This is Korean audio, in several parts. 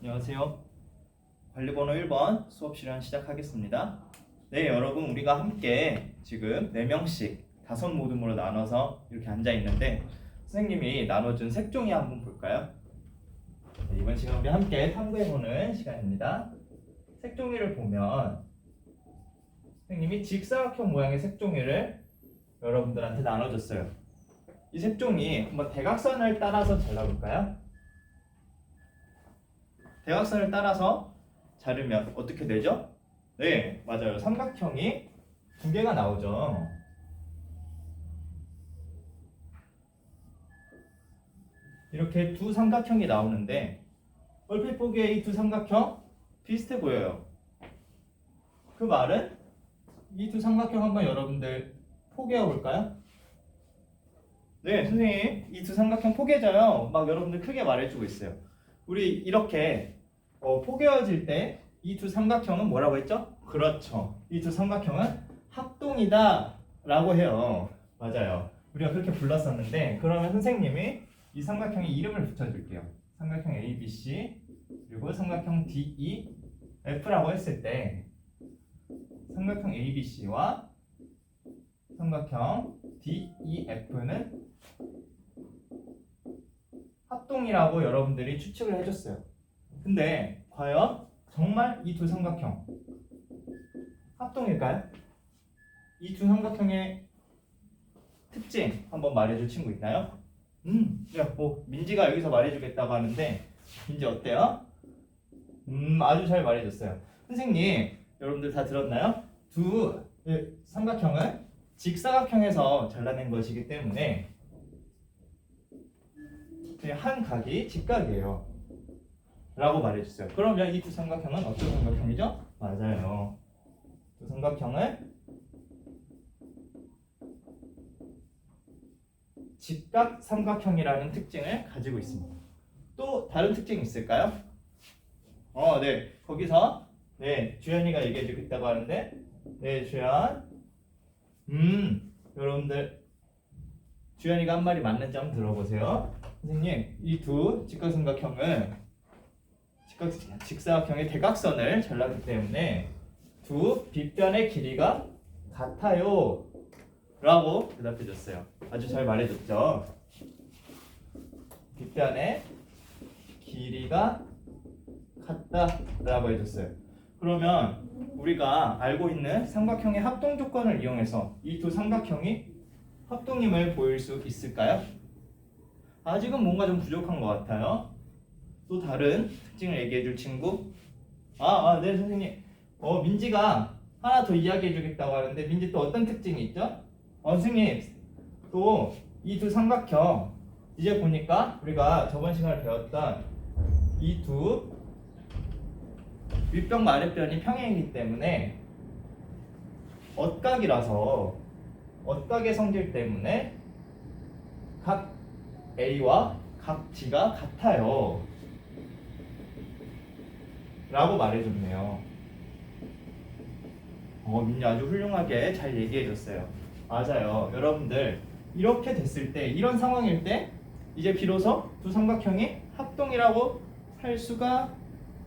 안녕하세요. 관리번호 1번 수업 실현 시작하겠습니다. 네, 여러분 우리가 함께 지금 4명씩 5모둠으로 나눠서 이렇게 앉아 있는데 선생님이 나눠준 색종이 한번 볼까요? 네, 이번 시간 우리 함께 탐구해보는 시간입니다. 색종이를 보면 선생님이 직사각형 모양의 색종이를 여러분들한테 나눠줬어요. 이 색종이 한번 대각선을 따라서 잘라볼까요? 대각선을 따라서 자르면 어떻게 되죠? 네, 맞아요. 삼각형이 2개가 나오죠. 이렇게 두 삼각형이 나오는데 얼핏 보기에 이 두 삼각형 비슷해 보여요. 그 말은 이 두 삼각형 한번 여러분들 포개어 볼까요? 네, 선생님 이 두 삼각형 포개져요. 막 여러분들 크게 말해주고 있어요. 우리 이렇게 포개어질 때 이 두 삼각형은 뭐라고 했죠? 그렇죠. 이 두 삼각형은 합동이다 라고 해요. 맞아요. 우리가 그렇게 불렀었는데 그러면 선생님이 이 삼각형에 이름을 붙여줄게요. 삼각형 ABC 그리고 삼각형 DEF라고 했을 때 삼각형 ABC와 삼각형 DEF는 합동이라고 여러분들이 추측을 해줬어요. 근데 과연 정말 이 두 삼각형 합동일까요? 이 두 삼각형의 특징 한번 말해줄 친구 있나요? 민지가 여기서 말해주겠다고 하는데 민지 어때요? 아주 잘 말해줬어요. 선생님, 여러분들 다 들었나요? 두 삼각형은 직사각형에서 잘라낸 것이기 때문에 한 각이 직각이에요. 라고 말해주세요. 그러면 이 두 삼각형은 어떤 삼각형이죠? 맞아요. 두 삼각형은 직각 삼각형이라는 특징을 가지고 있습니다. 또 다른 특징이 있을까요? 네. 거기서 주연이가 얘기해 주겠다고 하는데 주연 여러분들 주연이가 한 말이 맞는지 한번 들어보세요. 선생님, 이 두 직각삼각형은 직사각형의 대각선을 잘랐기 때문에 두 빗변의 길이가 같아요 라고 대답해 줬어요. 아주 잘 말해줬죠. 빗변의 길이가 같다 라고 해줬어요. 그러면 우리가 알고 있는 삼각형의 합동 조건을 이용해서 이 두 삼각형이 합동임을 보일 수 있을까요? 아직은 뭔가 좀 부족한 것 같아요. 또 다른 특징을 얘기해 줄 친구? 네 선생님. 민지가 하나 더 이야기해 주겠다고 하는데 민지 또 어떤 특징이 있죠? 선생님 또 이 두 삼각형 이제 보니까 우리가 저번 시간에 배웠던 이 두 윗변과 아랫변이 평행이기 때문에 엇각이라서 엇각의 성질 때문에 각 A와 각 D가 같아요 라고 말해줬네요. 민지 아주 훌륭하게 잘 얘기해줬어요. 맞아요. 여러분들 이렇게 됐을 때 이런 상황일 때 이제 비로소 두 삼각형이 합동이라고 할 수가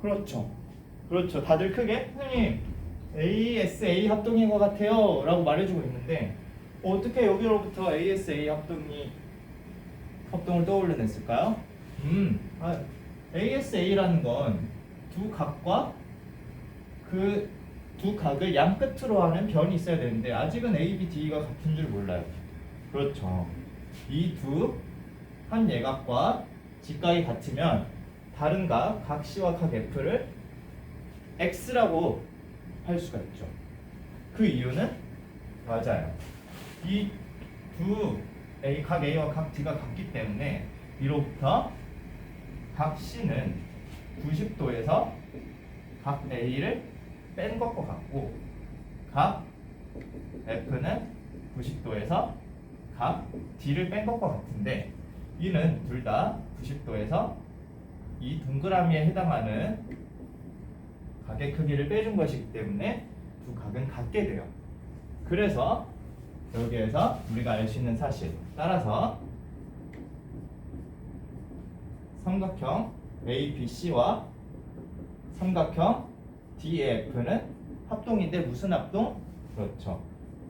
그렇죠. 다들 크게 선생님 ASA 합동인 것 같아요 라고 말해주고 있는데 어떻게 여기로부터 ASA 합동을 떠올려냈을까요? ASA라는 건 두 각과 그 두 각을 양 끝으로 하는 변이 있어야 되는데 아직은 A, B, D가 같은 줄 몰라요. 그렇죠. 이 한 예각과 직각이 같으면 다른 각 C와 각 F를 X라고 할 수가 있죠. 그 이유는 맞아요. 이 두 각 A와 각 D가 같기 때문에 이로부터 각 C는 90도에서 각 A를 뺀 것과 같고 각 F는 90도에서 각 D를 뺀 것과 같은데 이는 둘 다 90도에서 이 동그라미에 해당하는 각의 크기를 빼준 것이기 때문에 두 각은 같게 돼요. 그래서 여기에서 우리가 알 수 있는 사실 따라서 삼각형 ABC와 삼각형 DEF는 합동인데 무슨 합동? 그렇죠.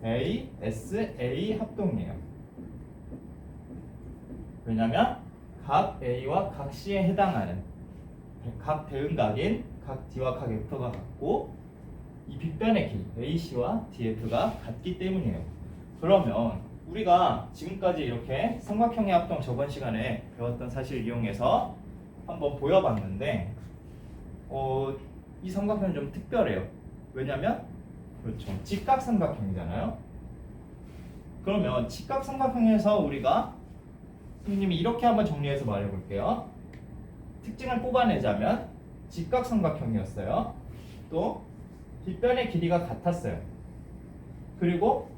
A, S, A 합동이에요. 왜냐면 각 A와 각 C에 해당하는 각 대응각인 각 D와 각 F가 같고 이 빗변의 길 AC와 DF가 같기 때문이에요. 그러면 우리가 지금까지 이렇게 삼각형의 합동 저번 시간에 배웠던 사실을 이용해서 한번 보여봤는데 이 삼각형은 좀 특별해요. 왜냐면 그렇죠. 직각삼각형이잖아요. 그러면 직각삼각형에서 우리가 선생님이 이렇게 한번 정리해서 말해볼게요. 특징을 뽑아내자면 직각삼각형이었어요. 또 빗변의 길이가 같았어요. 그리고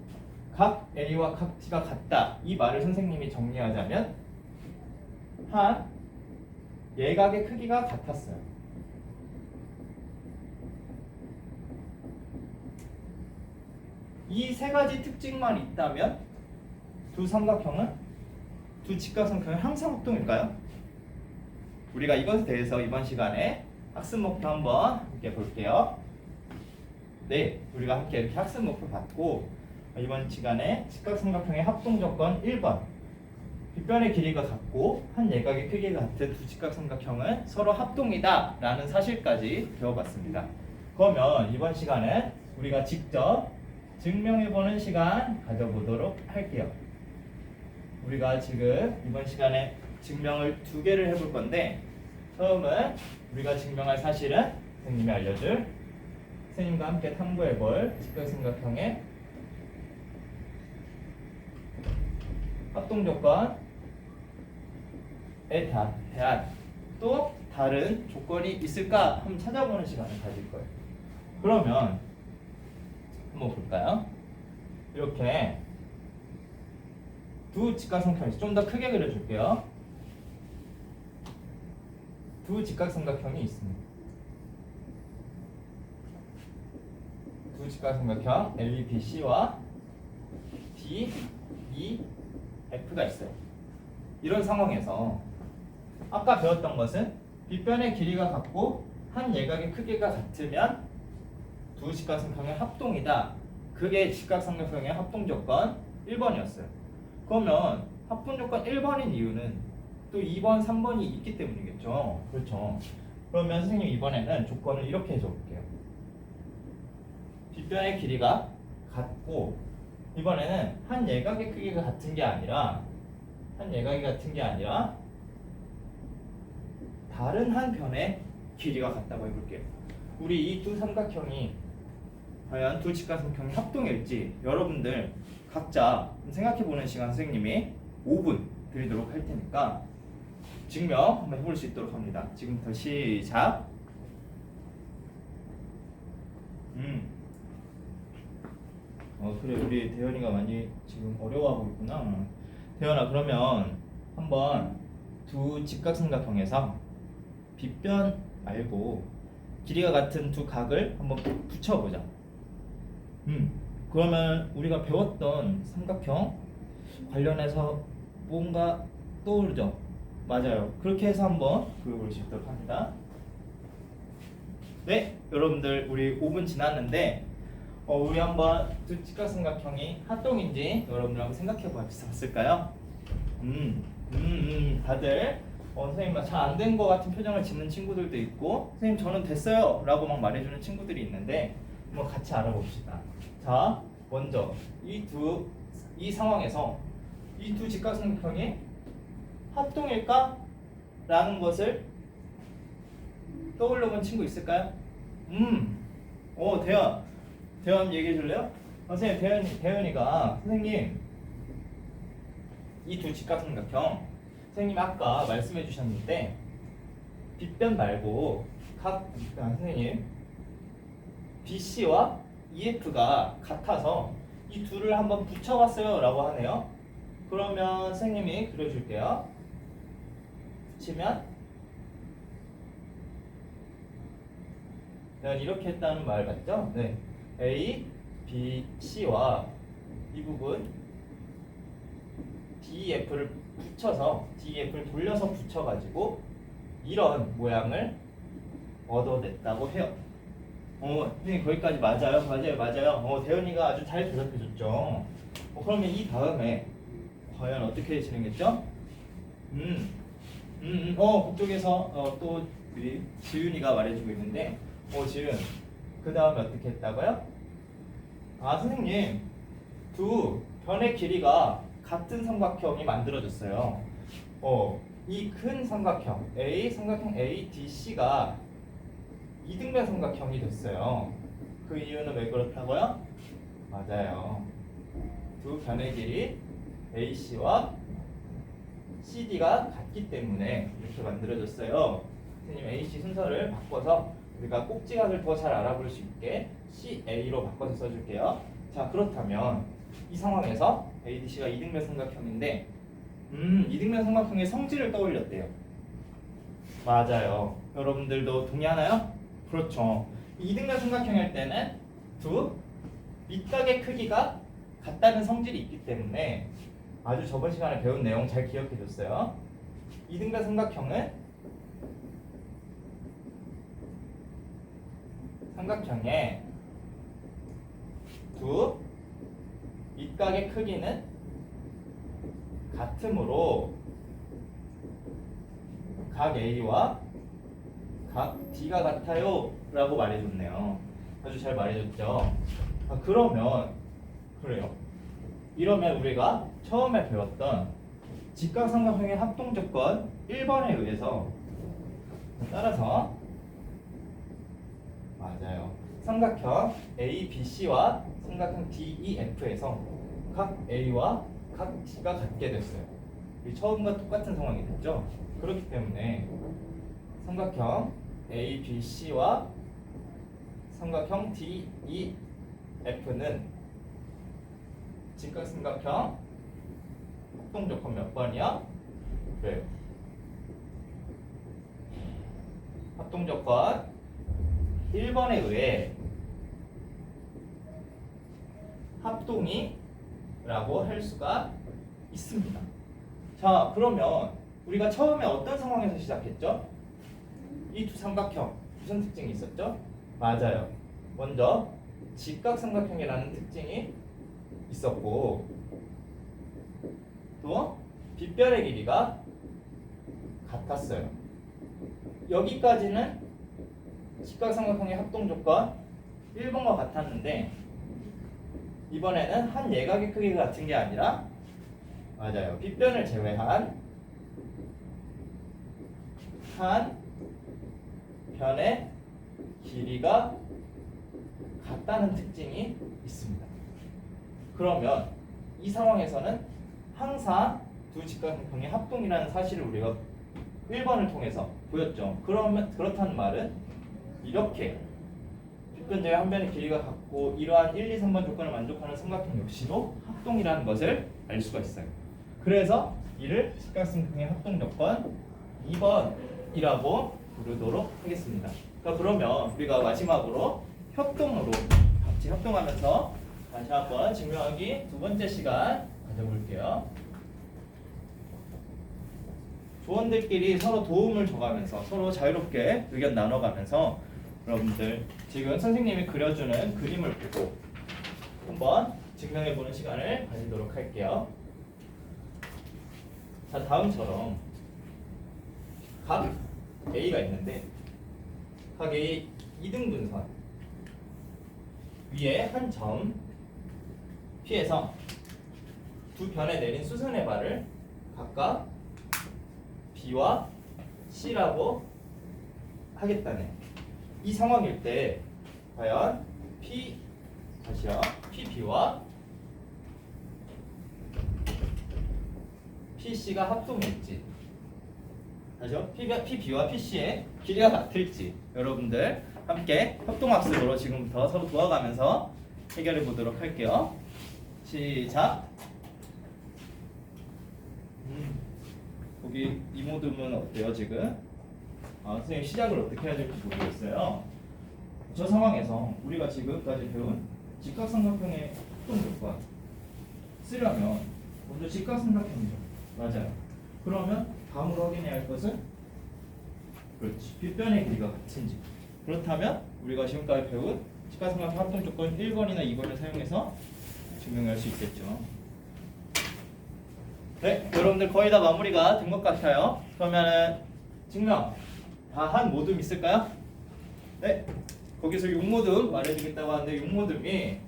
각 A와 각 T가 같다. 이 말을 선생님이 정리하자면 한 예각의 크기가 같았어요. 이 세 가지 특징만 있다면 두 직각삼각형은 항상 합동일까요? 우리가 이것에 대해서 이번 시간에 학습 목표 한번 함께 볼게요. 네, 우리가 함께 이렇게 학습 목표 받고 이번 시간에 직각삼각형의 합동 조건 1번 빗변의 길이가 같고 한 예각의 크기가 같은 두 직각삼각형은 서로 합동이다 라는 사실까지 배워봤습니다. 그러면 이번 시간은 우리가 직접 증명해보는 시간 가져보도록 할게요. 우리가 지금 이번 시간에 증명을 2개를 해볼 건데 처음은 우리가 증명할 사실은 선생님이 알려줄 선생님과 함께 탐구해볼 직각삼각형의 합동조건에 대한 또 다른 조건이 있을까 한번 찾아보는 시간을 가질 거예요. 그러면 한번 볼까요? 이렇게 두 직각삼각형이 좀 더 크게 그려줄게요. 두 직각삼각형이 있습니다. 두 직각삼각형 LBC와 DEF가 있어요. 이런 상황에서 아까 배웠던 것은 빗변의 길이가 같고 한 예각의 크기가 같으면 두 직각삼각형의 합동이다. 그게 직각삼각형의 합동조건 1번이었어요. 그러면 합동조건 1번인 이유는 또 2번, 3번이 있기 때문이겠죠. 그렇죠. 그러면 선생님 이번에는 조건을 이렇게 해줘볼게요. 빗변의 길이가 같고 이번에는 한 예각의 크기가 같은 게 아니라 다른 한 변의 길이가 같다고 해볼게요. 우리 이 두 삼각형이 과연 두 직각삼각형이 합동일지 여러분들 각자 생각해보는 시간 선생님이 5분 드리도록 할 테니까 증명 한번 해볼 수 있도록 합니다. 지금부터 시작. 그래 우리 대현이가 많이 지금 어려워하고 있구나. 대현아 그러면 한번 두 직각삼각형에서 빗변 말고 길이가 같은 두 각을 한번 붙여보자. 그러면 우리가 배웠던 삼각형 관련해서 뭔가 떠오르죠? 맞아요. 그렇게 해서 한번 그려볼 수 있도록 합니다. 네, 여러분들 우리 5분 지났는데 우리 한번 두 직각삼각형이 합동인지 여러분들 한번 생각해 봤을까요? 다들 선생님 잘 안 된 거 같은 표정을 짓는 친구들도 있고 선생님 저는 됐어요 라고 막 말해주는 친구들이 있는데 한번 같이 알아봅시다. 자, 먼저 이 상황에서 이 두 직각삼각형이 합동일까? 라는 것을 떠올려 본 친구 있을까요? 대현 얘기해 줄래요? 선생님, 대현이가 선생님 이 두 직각삼각형 선생님 아까 말씀해 주셨는데 빗변 말고 선생님 BC와 EF가 같아서 이 둘을 한번 붙여봤어요 라고 하네요. 그러면 선생님이 그려줄게요. 붙이면 이렇게 했다는 말 같죠? 네. A, B, C와 이 부분 DEF를 붙여서 DEF를 돌려서 붙여가지고 이런 모양을 얻어냈다고 해요. 선생님 거기까지 맞아요? 맞아요. 대현이가 아주 잘 대답해줬죠. 그러면 이 다음에 과연 어떻게 진행했죠? 그쪽에서 또 우리 지윤이가 말해주고 있는데, 지윤, 그 다음에 어떻게 했다고요? 선생님, 두 변의 길이가 같은 삼각형이 만들어졌어요. 이 큰 삼각형 삼각형 ADC가 이등변 삼각형이 됐어요. 그 이유는 왜 그렇다고요? 맞아요. 두 변의 길이 AC와 CD가 같기 때문에 이렇게 만들어졌어요. 선생님 AC 순서를 바꿔서 우리가 꼭지각을 더 잘 알아볼 수 있게 CA로 바꿔서 써줄게요. 자, 그렇다면 이 상황에서 ADC가 이등변 삼각형인데 이등변 삼각형의 성질을 떠올렸대요. 맞아요. 여러분들도 동의하나요? 그렇죠. 이등변 삼각형일 때는 두 밑각의 크기가 같다는 성질이 있기 때문에 아주 저번 시간에 배운 내용 잘 기억해줬어요. 이등변 삼각형은 삼각형의 두 밑각의 크기는 같으므로 각 A와 각 D가 같아요 라고 말해줬네요. 아주 잘 말해줬죠. 그러면 그래요. 이러면 우리가 처음에 배웠던 직각삼각형의 합동조건 1번에 의해서 따라서 맞아요. 삼각형 ABC와 삼각형 DEF에서 각 A와 각 D가 같게 됐어요. 처음과 똑같은 상황이 됐죠. 그렇기 때문에 삼각형 ABC와 삼각형 DEF는 직각삼각형 합동조건 몇 번이야? 그래요. 합동조건 1번에 의해 합동이라고 할 수가 있습니다. 자, 그러면 우리가 처음에 어떤 상황에서 시작했죠? 이 두 삼각형 무슨 특징이 있었죠? 맞아요. 먼저 직각삼각형이라는 특징이 있었고 또 빗변의 길이가 같았어요. 여기까지는 직각삼각형의 합동조건 1번과 같았는데 이번에는 한 예각의 크기가 같은 게 아니라 맞아요. 빗변을 제외한 한 변의 길이가 같다는 특징이 있습니다. 그러면 이 상황에서는 항상 두 직각형의 합동이라는 사실을 우리가 1번을 통해서 보였죠. 그러면 그렇다는 말은 이렇게 빗변 제외 한 변의 길이가 같고 이러한 1, 2, 3번 조건을 만족하는 삼각형 역시도 합동이라는 것을 알 수가 있어요. 그래서 이를 직각삼각형의 합동조건 2번이라고 부르도록 하겠습니다. 그러면 우리가 마지막으로 협동으로 같이 협동하면서 다시 한번 증명하기 두 번째 시간 가져볼게요. 조원들끼리 서로 도움을 줘가면서 서로 자유롭게 의견 나눠가면서 여러분들 지금 선생님이 그려주는 그림을 보고 한번 증명해보는 시간을 가지도록 할게요. 자, 다음처럼 각 A가 있는데 각 A 2등분선 위에 한 점 P에서 두 변에 내린 수선의 발을 각각 B와 C라고 하겠다네. 이 상황일 때 과연 PB와 PC가 합동일지 다시요? PB와 PC의 길이가 같을지 여러분들 함께 협동학습으로 지금부터 서로 도와가면서 해결해 보도록 할게요. 시작. 거기 이모듬은 어때요 지금? 선생님 시작을 어떻게 해야 될지 모르겠어요. 저 상황에서 우리가 지금까지 배운 직각삼각형의 합동조건 쓰려면 먼저 직각삼각형이죠. 맞아요. 그러면 다음으로 확인해야 할 것은 그렇지. 빗변의 길이가 같은지. 그렇다면 우리가 지금까지 배운 직각삼각형 합동 조건 1번이나 2번을 사용해서 증명할 수 있겠죠. 네, 여러분들 거의 다 마무리가 된 것 같아요. 그러면은 증명 다 한 모듬 있을까요? 네, 거기서 6모듬 말해주겠다고 하는데 6모듬이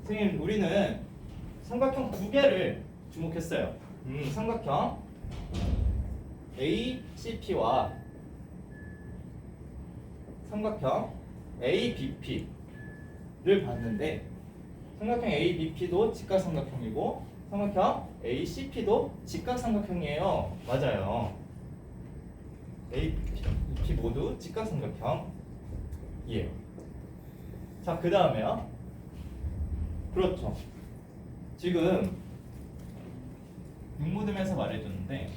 선생님 우리는 삼각형 두 개를 주목했어요. 삼각형 ACP와 삼각형 ABP를 봤는데 삼각형 ABP도 직각삼각형이고 삼각형 ACP도 직각삼각형이에요. 맞아요. ABP 모두 직각삼각형이에요. 자, 그 다음에요. 그렇죠. 지금 6모듬에서 말해줬는데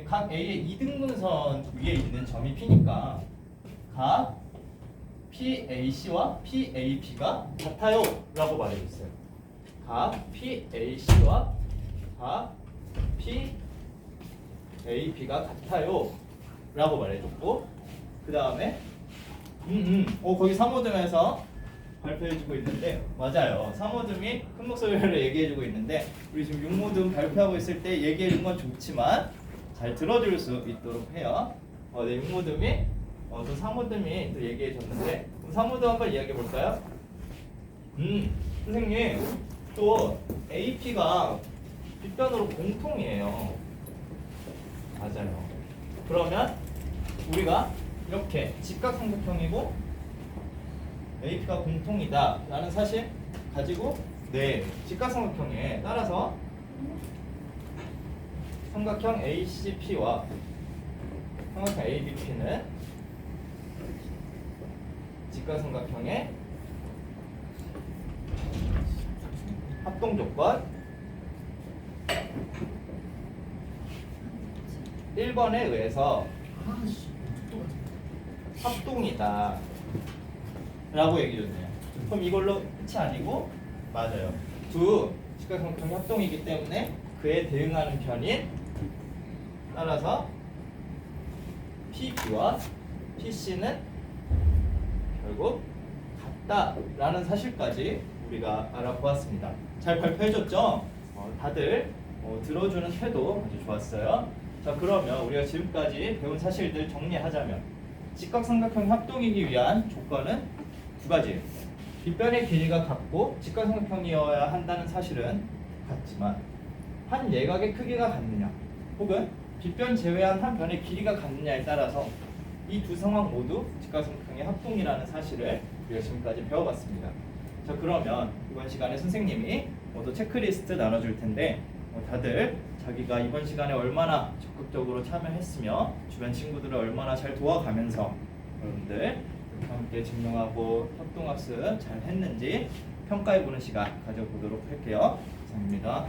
각 A의 이등분선 위에 있는 점이 P니까 각 PAC와 PAB가 같아요 라고 말해줬어요. 각 PAC와 각 PAB가 같아요 라고 말해줬고 그 다음에 거기 3모듬에서 발표해주고 있는데 맞아요. 3모듬이 큰 목소리로 얘기해주고 있는데 우리 지금 6모듬 발표하고 있을 때 얘기해준 건 좋지만 잘 들어줄 수 있도록 해요. 네, 6모듬이 또 3모듬이 또 얘기해줬는데 3모듬 한번 이야기해볼까요? 선생님 또 AP가 빗변으로 공통이에요. 맞아요. 그러면 우리가 이렇게 직각삼각형이고 AP가 공통이다 라는 사실 가지고 직각삼각형에 따라서 삼각형 ACP와 삼각형 ABP는 직각삼각형의 합동조건 1번에 의해서 합동이다 라고 얘기해줬네요. 그럼 이걸로 끝이 아니고 맞아요. 두 직각삼각형이 합동이기 때문에 그에 대응하는 편인 따라서 PB와 PC는 결국 같다라는 사실까지 우리가 알아보았습니다. 잘 발표해줬죠? 다들 들어주는 태도 아주 좋았어요. 자, 그러면 우리가 지금까지 배운 사실들 정리하자면 직각삼각형 합동이기 위한 조건은 두 가지예요. 빗변의 길이가 같고 직각삼각형이어야 한다는 사실은 같지만 한 예각의 크기가 같느냐 혹은 빗변 제외한 한 변의 길이가 같느냐에 따라서 이 두 상황 모두 직각삼각형의 합동이라는 사실을 우리가 지금까지 배워봤습니다. 자, 그러면 이번 시간에 선생님이 모두 체크리스트 나눠줄 텐데 다들 자기가 이번 시간에 얼마나 적극적으로 참여했으며 주변 친구들을 얼마나 잘 도와가면서 여러분들 함께 증명하고 협동학습 잘 했는지 평가해보는 시간 가져보도록 할게요. 감사합니다.